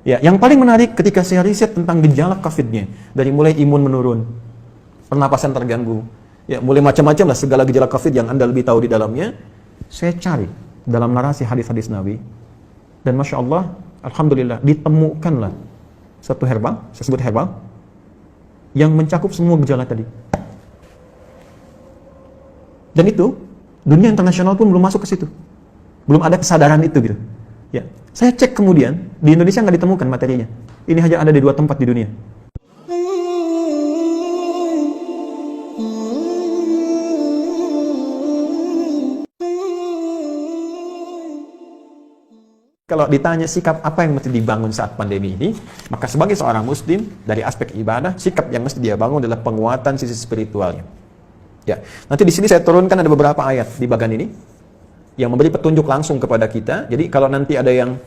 Ya, yang paling menarik ketika saya riset tentang gejala COVID-nya, dari mulai imun menurun, pernapasan terganggu, ya mulai macam-macam lah segala gejala COVID yang Anda lebih tahu di dalamnya, saya cari dalam narasi hadis-hadis Nabi, dan Masya Allah, Alhamdulillah, ditemukanlah satu herbal, saya sebut herbal, yang mencakup semua gejala tadi. Dan itu, dunia internasional pun belum masuk ke situ. Belum ada kesadaran itu gitu. Ya, saya cek kemudian, di Indonesia nggak ditemukan materinya. Ini hanya ada di 2 tempat di dunia. Kalau ditanya sikap apa yang mesti dibangun saat pandemi ini, maka sebagai seorang muslim, dari aspek ibadah, sikap yang mesti dia bangun adalah penguatan sisi spiritualnya. Ya, nanti di sini saya turunkan ada beberapa ayat di bagian ini yang memberi petunjuk langsung kepada kita. Jadi kalau nanti ada yang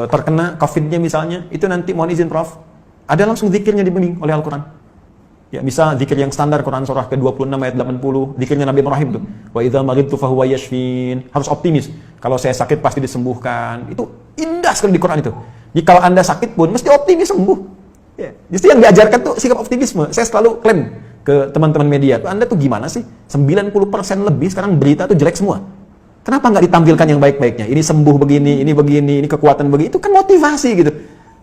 terkena COVID-nya misalnya, itu nanti mohon izin Prof, ada langsung zikirnya dibimbing oleh Al-Quran. Ya, bisa zikir yang standar Quran surah ke-26 ayat 80, zikirnya Nabi Ibrahim tuh. Wa idza maridtu fahuwa yashfin. Harus optimis. Kalau saya sakit pasti disembuhkan. Itu indah sekali di Quran itu. Jadi kalau Anda sakit pun mesti optimis sembuh. Ya, justru yang diajarkan tuh sikap optimisme. Saya selalu klaim ke teman-teman media, tuh Anda tuh gimana sih? 90% lebih sekarang berita tuh jelek semua. Kenapa nggak ditampilkan yang baik-baiknya? Ini sembuh begini, ini kekuatan begini. Itu kan motivasi gitu.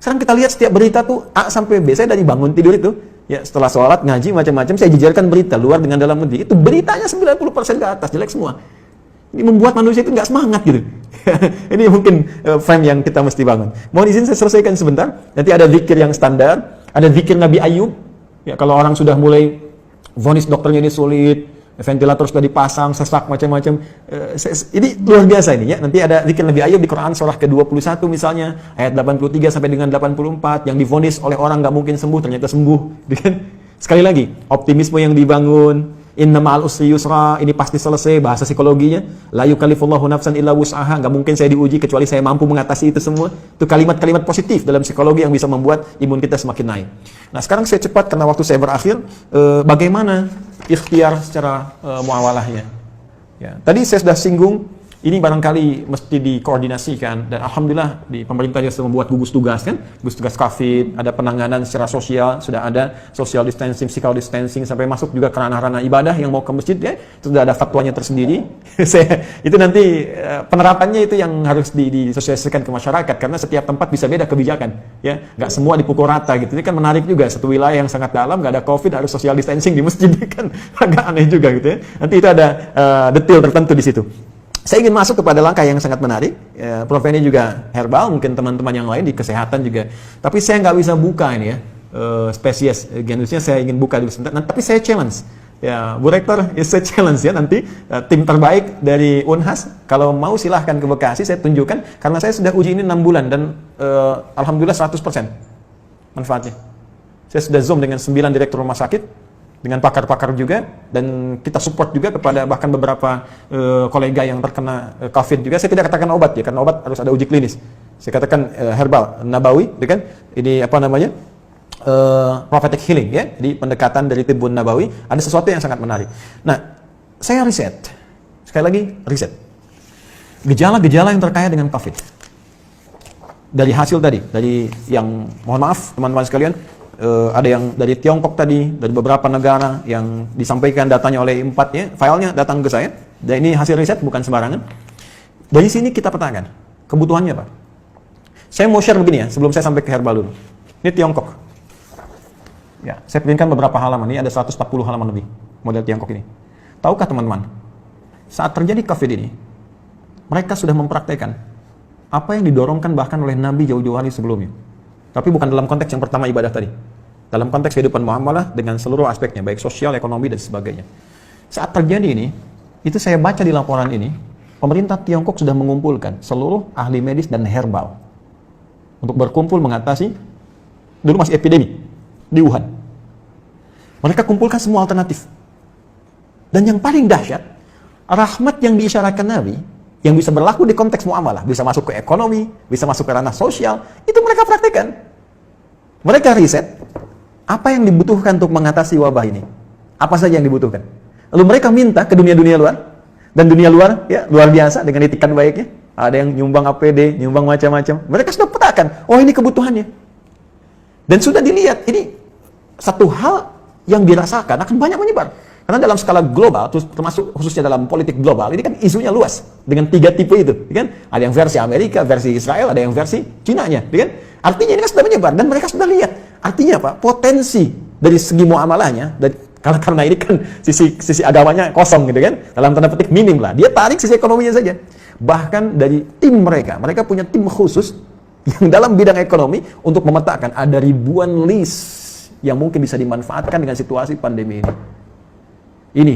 Sekarang kita lihat setiap berita tuh A sampai B. Saya dari bangun tidur itu, ya setelah sholat, ngaji, macam-macam, saya jejerkan berita luar dengan dalam negeri. Itu beritanya 90% ke atas, jelek semua. Ini membuat manusia itu nggak semangat gitu. Ini mungkin frame yang kita mesti bangun. Mohon izin saya selesaikan sebentar. Nanti ada zikir yang standar, ada zikir Nabi Ayub. Ya kalau orang sudah mulai vonis dokternya ini sulit, ventilator sudah dipasang, sesak macam-macam. Ini luar biasa ini ya. Nanti ada zikir Nabi Ayub di Quran surah ke-21 misalnya, ayat 83 sampai dengan 84 yang divonis oleh orang nggak mungkin sembuh, ternyata sembuh. Sekali lagi, optimisme yang dibangun, inna ma'al usri yusra, ini pasti selesai, bahasa psikologinya. La yukallifullahu nafsan illa wus'aha, nggak mungkin saya diuji kecuali saya mampu mengatasi itu semua. Itu kalimat-kalimat positif dalam psikologi yang bisa membuat imun kita semakin naik. Nah sekarang saya cepat karena waktu saya berakhir, bagaimana ikhtiar secara muawalahnya. Ya, tadi saya sudah singgung, ini barangkali mesti dikoordinasikan, dan Alhamdulillah di pemerintah sudah membuat gugus tugas kan, gugus tugas COVID, ada penanganan secara sosial, sudah ada social distancing, physical distancing, sampai masuk juga ke ranah-ranah ibadah yang mau ke masjid ya, sudah ada fatwanya tersendiri. Itu nanti penerapannya itu yang harus disosialisasikan ke masyarakat, karena setiap tempat bisa beda kebijakan, ya, nggak semua dipukul rata gitu. Ini kan menarik juga, satu wilayah yang sangat dalam nggak ada COVID harus social distancing di masjid kan, agak aneh juga gitu ya. Nanti itu ada detail tertentu di situ. Saya ingin masuk kepada langkah yang sangat menarik. Prof ini juga herbal, mungkin teman-teman yang lain di kesehatan juga. Tapi saya nggak bisa buka ini ya, spesies genusnya saya ingin buka dulu sebentar. Tapi saya challenge, ya Bu Rektor, saya challenge ya nanti tim terbaik dari Unhas, kalau mau silahkan ke Bekasi, saya tunjukkan. Karena saya sudah uji ini 6 bulan dan Alhamdulillah 100% manfaatnya. Saya sudah zoom dengan 9 direktur rumah sakit, dengan pakar-pakar juga, dan kita support juga kepada bahkan beberapa kolega yang terkena COVID juga. Saya tidak katakan obat ya, karena obat harus ada uji klinis. Saya katakan herbal, nabawi, kan? Ini apa namanya? Prophetic healing ya. Jadi pendekatan dari tibbun nabawi, ada sesuatu yang sangat menarik. Nah, saya riset. Sekali lagi riset. Gejala-gejala yang terkait dengan COVID. Dari hasil tadi, dari yang mohon maaf teman-teman sekalian, ada yang dari Tiongkok tadi, dari beberapa negara yang disampaikan datanya oleh 4 ya, filenya datang ke saya. Dan ini hasil riset bukan sembarangan. Dari sini kita petakan kebutuhannya Pak. Saya mau share begini ya, sebelum saya sampai ke herbal dulu. Ini Tiongkok. Ya, saya printkan beberapa halaman, ini ada 140 halaman lebih model Tiongkok ini. Tahukah teman-teman, saat terjadi COVID ini, mereka sudah mempraktekkan apa yang didorongkan bahkan oleh Nabi jauh-jauh hari sebelumnya. Tapi bukan dalam konteks yang pertama ibadah tadi. Dalam konteks kehidupan muamalah dengan seluruh aspeknya, baik sosial, ekonomi, dan sebagainya. Saat terjadi ini, itu saya baca di laporan ini, pemerintah Tiongkok sudah mengumpulkan seluruh ahli medis dan herbal untuk berkumpul mengatasi, dulu masih epidemi, di Wuhan. Mereka kumpulkan semua alternatif. Dan yang paling dahsyat, rahmat yang diisyaratkan Nabi, yang bisa berlaku di konteks muamalah, bisa masuk ke ekonomi, bisa masuk ke ranah sosial, itu mereka praktekkan. Mereka riset, apa yang dibutuhkan untuk mengatasi wabah ini? Apa saja yang dibutuhkan? Lalu mereka minta ke dunia-dunia luar, dan dunia luar, ya luar biasa dengan itikan baiknya. Ada yang nyumbang APD, nyumbang macam-macam. Mereka sudah petakan. memetakan, oh ini kebutuhannya. Dan sudah dilihat, ini satu hal yang dirasakan akan banyak menyebar. Karena dalam skala global, termasuk khususnya dalam politik global, ini kan isunya luas dengan 3 tipe itu, kan? Ada yang versi Amerika, versi Israel, ada yang versi Cina-nya, kan? Artinya ini kan sudah menyebar dan mereka sudah lihat. Artinya apa? Potensi dari segi muamalahnya, karena ini kan sisi agamanya kosong gitu kan, dalam tanda petik minim lah. Dia tarik sisi ekonominya saja. Bahkan dari tim mereka punya tim khusus yang dalam bidang ekonomi untuk memetakan ada ribuan list yang mungkin bisa dimanfaatkan dengan situasi pandemi ini. Ini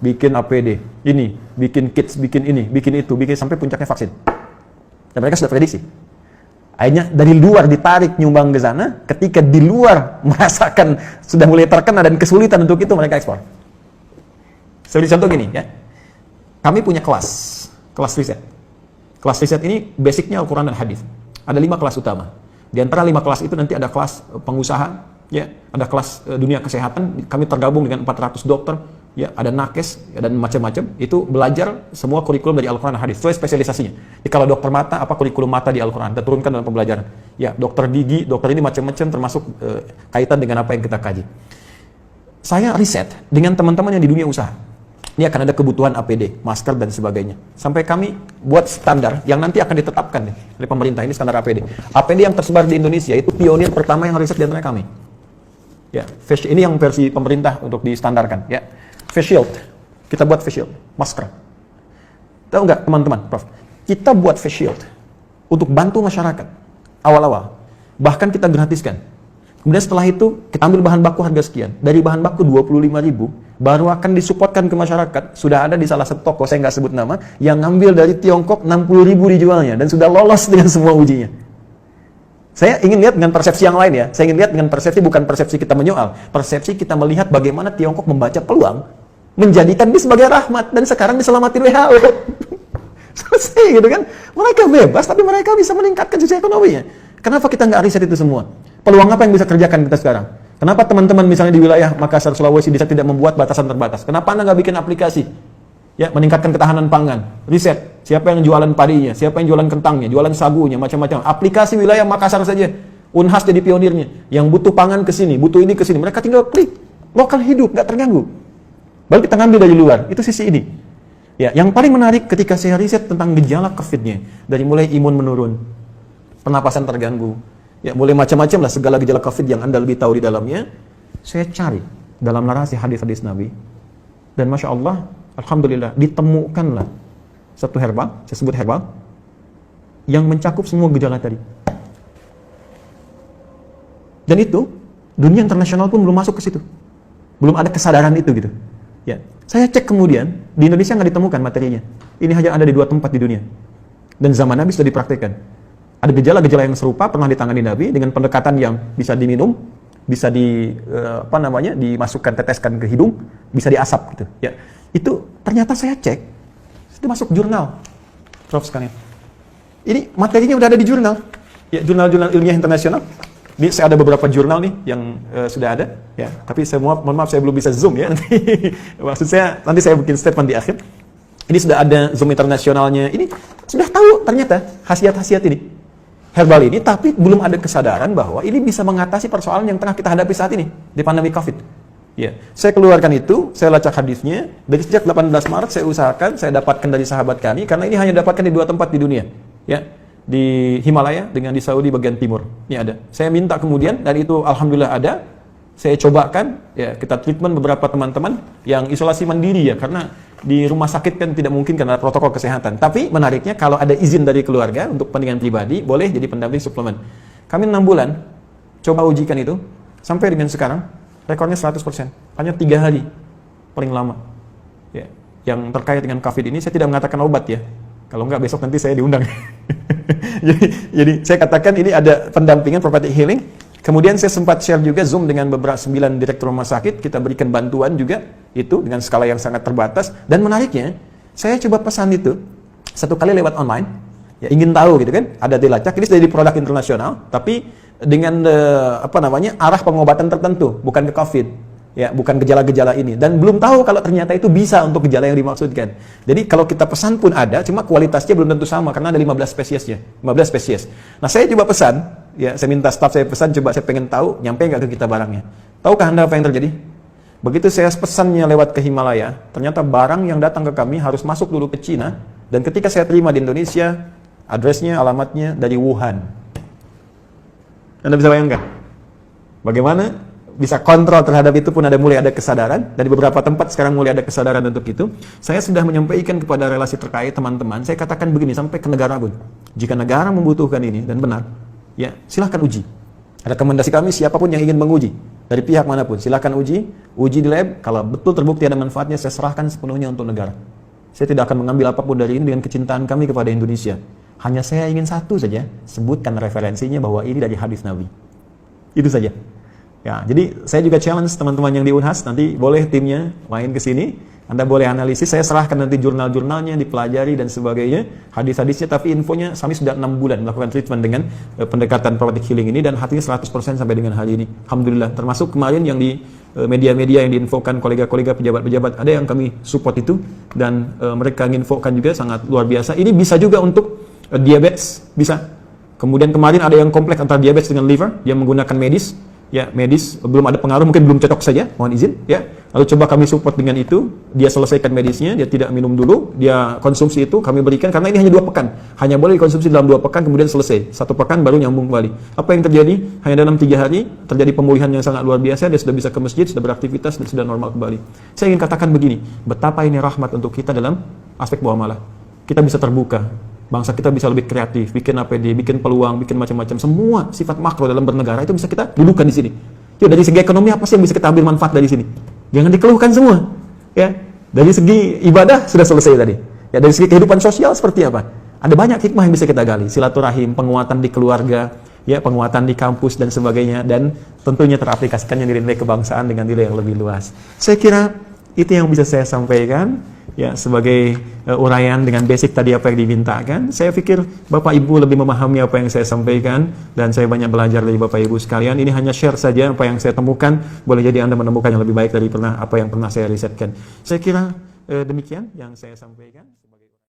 bikin APD, ini bikin kits, bikin ini, bikin itu, bikin sampai puncaknya vaksin. Dan mereka sudah prediksi. Akhirnya dari luar ditarik nyumbang ke sana, ketika di luar merasakan sudah mulai terkena dan kesulitan untuk itu, mereka ekspor. Seperti contoh gini ya, kami punya kelas riset. Kelas riset ini basicnya Al-Quran dan Hadis. Ada 5 kelas utama. Di antara 5 kelas itu nanti ada kelas pengusaha, ya, ada kelas dunia kesehatan. Kami tergabung dengan 400 dokter, ya, ada nakes ya, dan macam-macam. Itu belajar semua kurikulum dari Al-Quran dan Hadis. Sesuai spesialisasinya. Jadi kalau dokter mata, apa kurikulum mata di Al-Quran? Kita turunkan dalam pembelajaran. Ya, dokter gigi, dokter ini macam-macam termasuk kaitan dengan apa yang kita kaji. Saya riset dengan teman-teman yang di dunia usaha. Ini akan ada kebutuhan APD, masker dan sebagainya. Sampai kami buat standar yang nanti akan ditetapkan oleh pemerintah, ini standar APD. APD yang tersebar di Indonesia itu pionir pertama yang riset di antara kami. Ya, ini yang versi pemerintah untuk distandarkan. Ya, face shield, kita buat face shield, masker. Tahu nggak teman-teman, Prof? Kita buat face shield untuk bantu masyarakat awal-awal. Bahkan kita gratiskan. Kemudian setelah itu kita ambil bahan baku harga sekian. Dari bahan baku 25.000 baru akan disupportkan ke masyarakat. Sudah ada di salah satu toko, saya nggak sebut nama, yang ngambil dari Tiongkok 60.000 dijualnya dan sudah lolos dengan semua ujinya. Saya ingin lihat dengan persepsi yang lain ya. Saya ingin lihat dengan persepsi, bukan persepsi kita menyoal. Persepsi kita melihat bagaimana Tiongkok membaca peluang, menjadikan ini sebagai rahmat, dan sekarang diselamatin WHO. Selesai gitu kan. Mereka bebas, tapi mereka bisa meningkatkan sisi ekonominya. Kenapa kita nggak riset itu semua? Peluang apa yang bisa kerjakan kita sekarang? Kenapa teman-teman misalnya di wilayah Makassar, Sulawesi bisa tidak membuat batasan terbatas? Kenapa Anda nggak bikin aplikasi? Ya, meningkatkan ketahanan pangan. Riset, siapa yang jualan padinya, siapa yang jualan kentangnya, jualan sagunya, macam-macam. Aplikasi wilayah Makassar saja. Unhas jadi pionirnya. Yang butuh pangan ke sini, butuh ini ke sini. Mereka tinggal klik. Lokal hidup, nggak terganggu. Baru kita ngambil dari luar. Itu sisi ini. Ya, yang paling menarik ketika saya riset tentang gejala COVID-nya. Dari mulai imun menurun, pernapasan terganggu, ya mulai macam-macam lah segala gejala COVID yang Anda lebih tahu di dalamnya. Saya cari dalam narasi hadis-hadis Nabi. Dan Masya Allah, Alhamdulillah, ditemukanlah satu herbal, saya sebut herbal, yang mencakup semua gejala tadi. Dan itu, dunia internasional pun belum masuk ke situ. Belum ada kesadaran itu gitu. Ya, saya cek kemudian, di Indonesia nggak ditemukan materinya. Ini hanya ada di 2 tempat di dunia. Dan zaman Nabi sudah dipraktikkan. Ada gejala-gejala yang serupa pernah ditangani Nabi dengan pendekatan yang bisa diminum, bisa dimasukkan, teteskan ke hidung, bisa diasap gitu. Ya, itu ternyata saya cek, itu masuk jurnal, Prof sekalian. Ini materinya udah ada di jurnal, ya jurnal-jurnal ilmiah internasional. Ini saya ada beberapa jurnal nih yang sudah ada, ya. Tapi mohon maaf saya belum bisa zoom ya. Maksud saya nanti saya bikin statement di akhir. Ini sudah ada zoom internasionalnya. Ini sudah tahu ternyata khasiat-khasiat ini. Herbal ini, tapi belum ada kesadaran bahwa ini bisa mengatasi persoalan yang tengah kita hadapi saat ini di pandemi COVID. Ya, saya keluarkan itu, saya lacak hadisnya. Dari sejak 18 Maret saya usahakan, saya dapatkan dari sahabat kami, karena ini hanya dapatkan di 2 tempat di dunia. Ya, di Himalaya dengan di Saudi bagian timur. Ini ada. Saya minta kemudian, dan itu alhamdulillah ada. Saya cobakan, ya kita treatment beberapa teman-teman yang isolasi mandiri ya, karena di rumah sakit kan tidak mungkin karena protokol kesehatan. Tapi menariknya kalau ada izin dari keluarga untuk kepentingan pribadi, boleh jadi pendamping suplemen. Kami 6 bulan coba ujikan itu, sampai dengan sekarang rekornya 100%. Hanya 3 hari paling lama. Ya, yang terkait dengan COVID ini saya tidak mengatakan obat ya. Kalau enggak besok nanti saya diundang. jadi saya katakan ini ada pendampingan prophetic healing. Kemudian saya sempat share juga Zoom dengan beberapa 9 direktur rumah sakit, kita berikan bantuan juga itu dengan skala yang sangat terbatas. Dan menariknya, saya coba pesan itu 1 kali lewat online, ya ingin tahu gitu kan, ada dilacak, ini sudah jadi produk internasional, tapi dengan arah pengobatan tertentu, bukan ke COVID. Ya, bukan gejala-gejala ini. Dan belum tahu kalau ternyata itu bisa untuk gejala yang dimaksudkan. Jadi kalau kita pesan pun ada, cuma kualitasnya belum tentu sama karena ada 15 spesiesnya, 15 spesies. Nah, saya coba pesan, ya, saya minta staf saya pesan, coba saya pengen tahu nyampe nggak ke kita barangnya. Tahukah Anda apa yang terjadi? Begitu saya pesannya lewat ke Himalaya, ternyata barang yang datang ke kami harus masuk dulu ke Cina, dan ketika saya terima di Indonesia, addressnya, alamatnya dari Wuhan. Anda bisa bayangkan bagaimana bisa kontrol terhadap itu pun mulai ada kesadaran. Dari beberapa tempat sekarang mulai ada kesadaran untuk itu. Saya sudah menyampaikan kepada relasi terkait teman-teman, saya katakan begini sampai ke negara pun. Jika negara membutuhkan ini dan benar, ya silahkan uji. Rekomendasi kami siapapun yang ingin menguji dari pihak manapun, silahkan uji di lab. Kalau betul terbukti ada manfaatnya, saya serahkan sepenuhnya untuk negara. Saya tidak akan mengambil apapun dari ini dengan kecintaan kami kepada Indonesia. Hanya saya ingin satu saja, sebutkan referensinya bahwa ini dari hadis Nabi. Itu saja. Ya, jadi saya juga challenge teman-teman yang di Unhas, nanti boleh timnya main ke sini, Anda boleh analisis, saya serahkan nanti jurnal-jurnalnya, dipelajari dan sebagainya, hadis-hadisnya, tapi infonya kami sudah 6 bulan melakukan treatment dengan pendekatan prophetic healing ini, dan hatinya 100% sampai dengan hari ini. Alhamdulillah, termasuk kemarin yang di media-media yang diinfokan kolega-kolega pejabat-pejabat, ada yang kami support itu, dan mereka menginfokan juga sangat luar biasa. Ini bisa juga untuk diabetes, bisa. Kemudian kemarin ada yang kompleks antara diabetes dengan liver, dia menggunakan medis, ya medis belum ada pengaruh, mungkin belum cocok saja, mohon izin ya. Lalu coba kami support dengan itu, dia selesaikan medisnya, dia tidak minum dulu, dia konsumsi itu kami berikan karena ini hanya 2 pekan, hanya boleh dikonsumsi dalam 2 pekan, kemudian selesai 1 pekan baru nyambung kembali. Apa yang terjadi? Hanya dalam 3 hari terjadi pemulihan yang sangat luar biasa, dia sudah bisa ke masjid, sudah beraktivitas dan sudah normal kembali. Saya ingin katakan begini, betapa ini rahmat untuk kita dalam aspek muamalah. Kita bisa terbuka, bangsa kita bisa lebih kreatif, bikin APD, bikin peluang, bikin macam-macam. Semua sifat makro dalam bernegara itu bisa kita dudukan di sini. Yuk, dari segi ekonomi apa sih yang bisa kita ambil manfaat dari sini? Jangan dikeluhkan semua. Ya, dari segi ibadah sudah selesai tadi. Ya, dari segi kehidupan sosial seperti apa? Ada banyak hikmah yang bisa kita gali. Silaturahim, penguatan di keluarga, ya, penguatan di kampus dan sebagainya, dan tentunya teraplikasikannya nilai-nilai kebangsaan dengan nilai yang lebih luas. Saya kira itu yang bisa saya sampaikan. Ya, sebagai uraian dengan basic tadi apa yang dimintakan. Saya pikir Bapak Ibu lebih memahami apa yang saya sampaikan, dan saya banyak belajar dari Bapak Ibu sekalian. Ini hanya share saja apa yang saya temukan. Boleh jadi Anda menemukan yang lebih baik dari apa yang pernah saya risetkan. Saya kira demikian yang saya sampaikan.